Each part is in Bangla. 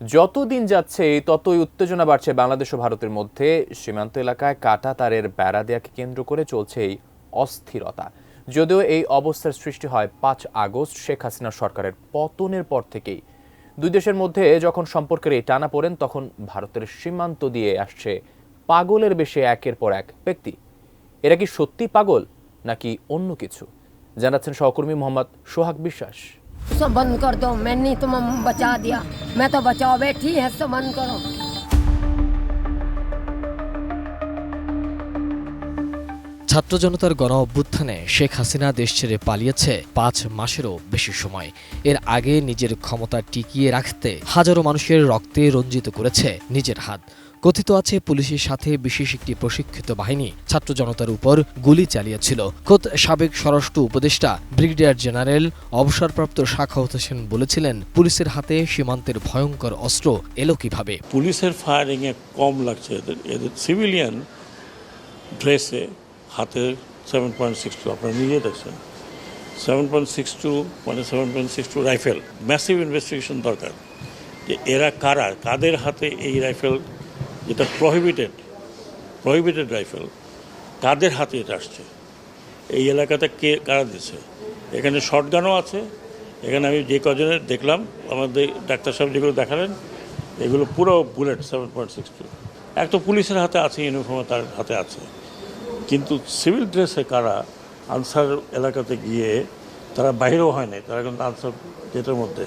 যতদিন যাচ্ছে ততই উত্তেজনা বাড়ছে বাংলাদেশ ও ভারতের মধ্যে। সীমান্ত এলাকায় কাঁটা তারের বেড়া দেয়াকে কেন্দ্র করে চলছে এই অস্থিরতা। যদিও এই অবস্থার সৃষ্টি হয় 5 আগস্ট শেখ হাসিনা সরকারের পতনের পর থেকেই। দুই দেশের মধ্যে যখন সম্পর্কের এই টানাপোড়েন, তখন ভারতের সীমান্ত দিয়ে আসছে পাগলের বেশে একের পর এক ব্যক্তি। এরা কি সত্যি পাগল নাকি অন্য কিছু, জানাচ্ছেন সহকর্মী মোহাম্মদ সোহাগ বিশ্বাস। सब बंद कर दो, मैंने तुम बचा दिया, मैं तो बचाओ बैठी है, सब बंद करो। ছাত্র জনতার গণ অভ্যুত্থানে শেখ হাসিনা দেশ ছেড়ে পালিয়েছে 5 মাসেরও বেশি সময়। এর আগে নিজের ক্ষমতা টিকিয়ে রাখতে হাজারো মানুষের রক্তে রঞ্জিত করেছে নিজের হাত। কথিত আছে পুলিশের সাথে বিশেষ একটি প্রশিক্ষিত বাহিনী ছাত্র জনতার উপর গুলি চালিয়েছিল। খোদ সাবেক স্বরাষ্ট্র উপদেষ্টা ব্রিগেডিয়ার জেনারেল অবসরপ্রাপ্ত সাখাওয়াত হোসেন বলেছিলেন, পুলিশের হাতে সীমান্তের ভয়ঙ্কর অস্ত্র এলো কিভাবে। পুলিশের ফায়ারিং এ কম লাগছে, এদের সিভিলিয়ান ড্রেসে হাতে 7.62, আপনারা নিজে দেখছেন 7.62, মানে 7.62 রাইফেল। ম্যাসিভ ইনভেস্টিগেশন দরকার যে এরা কারা, কাদের হাতে এই রাইফেল, যেটা প্রহিবিটেড রাইফেল, কাদের হাতে এটা আসছে, এই এলাকাতে কে কারা দিচ্ছে। এখানে শটগানও আছে। এখানে আমি যে কজনের দেখলাম, আমাদের ডাক্তার সাহেব যেগুলো দেখালেন, এগুলো পুরো বুলেট 7.62। এক তো পুলিশের হাতে আছে, ইউনিফর্মে তার হাতে আছে, কিন্তু সিভিল ড্রেসে কারা আনসার এলাকাতে গিয়ে তারা বাইরেও হয় নাই, তারা কিন্তু আনসার গেটের মধ্যে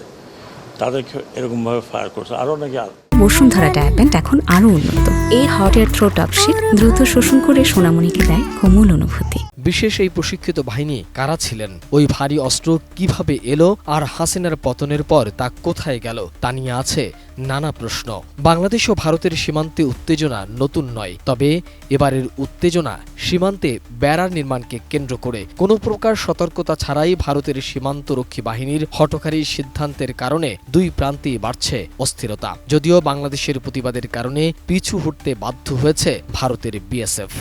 তাদেরকে এরকমভাবে ফায়ার করছে। আরও নাকি বসুন্ধরা ডায়াপেন্ট এখন আরো উন্নত। এই হট এয়ার থ্রো টপশিট দ্রুত শোষণ করে সোনামণিকে দেয় কোমল অনুভূতি। বিশেষ এই প্রশিক্ষিত বাহিনী কারা ছিলেন, ওই ভারী অস্ত্র কিভাবে এলো, আর হাসিনার পতনের পর তা কোথায় গেল, তা নিয়ে আছে নানা প্রশ্ন। বাংলাদেশ ও ভারতের সীমান্তে উত্তেজনা নতুন নয়, তবে এবারের উত্তেজনা সীমান্তে বেড়ার নির্মাণকে কেন্দ্র করে। কোনো প্রকার সতর্কতা ছাড়াই ভারতের সীমান্তরক্ষী বাহিনীর হঠকারী সিদ্ধান্তের কারণে দুই প্রান্তেই বাড়ছে অস্থিরতা। যদিও বাংলাদেশের প্রতিবাদের কারণে পিছু হটতে বাধ্য হয়েছে ভারতের বিএসএফ।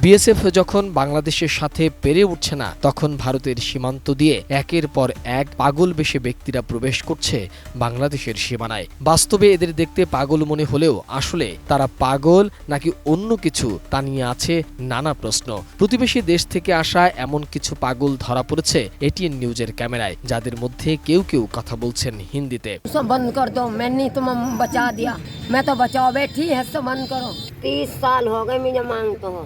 বিএসএফ যখন বাংলাদেশের সাথে পেরে উঠছে না, তখন ভারতের সীমান্ত দিয়ে একের পর এক পাগল বেশে ব্যক্তিরা প্রবেশ করছে বাংলাদেশের সীমানায়। বাস্তবে এদের দেখতে পাগল মনে হলেও আসলে তারা পাগল নাকি অন্য কিছু, তা নিয়ে আছে নানা প্রশ্ন। প্রতিবেশী দেশ থেকে আসা এমন কিছু পাগল ধরা পড়েছে এটিএন নিউজের ক্যামেরায়, যাদের মধ্যে কেউ কেউ কথা বলছেন হিন্দিতে। सब बंद कर दो, मैंने तुम बचा दिया, मैं तो बचाओ बैठी है, सब बंद करो। 30 साल हो गए मुझे मांगते हो,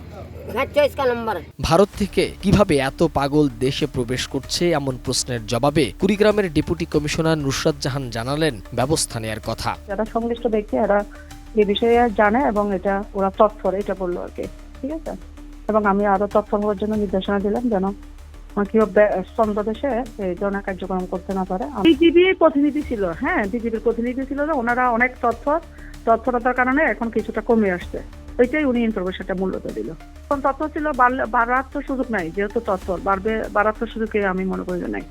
इसका नंबर। ভারত থেকে কিভাবে এত পাগল দেশে প্রবেশ করছে এমন প্রশ্নের জবাবে কুড়িগ্রামের ডেপুটি কমিশনার নুসরাত জাহান জানালেন ব্যবস্থা নেয়ার কথা। যারা সংশ্লিষ্ট ব্যক্তি এরা এই বিষয়ে জানে এবং এটা ওরা তৎপর, এটা বললো আর কি, ঠিক আছে। এবং আমি আরো তৎপর হওয়ার জন্য নির্দেশনা দিলাম যেন কিভাবে দেশে এই ধরনের কার্যক্রম করতে না পারে। বিজিবির প্রতিনিধি ছিল, হ্যাঁ বিজিবির প্রতিনিধি ছিল, ওনারা অনেক তৎপরতার কারণে এখন কিছুটা কমে আসছে। ওইটাই উনি ইনফরমেশনটা মূল্যতা দিল। এখন তথ্য ছিল বাড়ার তো সুযোগ নাই, যেহেতু তৎপর বাড়ার তো সুযোগে আমি মনে করি যে নাই।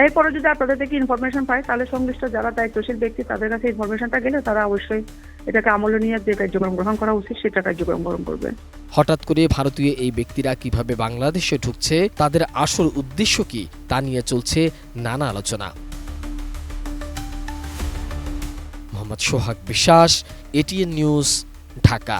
এরপরে যদি আপনাদের থেকে ইনফরমেশন পাই, তাহলে সংশ্লিষ্ট যারা দায়িত্বশীল ব্যক্তি তাদের কাছে ইনফরমেশনটা গেলে তারা অবশ্যই এটাকে আমলে নিয়ে যে কার্যক্রম গ্রহণ করা উচিত সেটা কার্যক্রম গ্রহণ করবে। হঠাৎ করে ভারতীয় এই ব্যক্তিরা কিভাবে বাংলাদেশে ঢুকছে, তাদের আসল উদ্দেশ্য কি, তা নিয়ে চলছে নানা আলোচনা। মোহাম্মদ সোহাগ বিশ্বাস, এটিএন নিউজ, ঢাকা।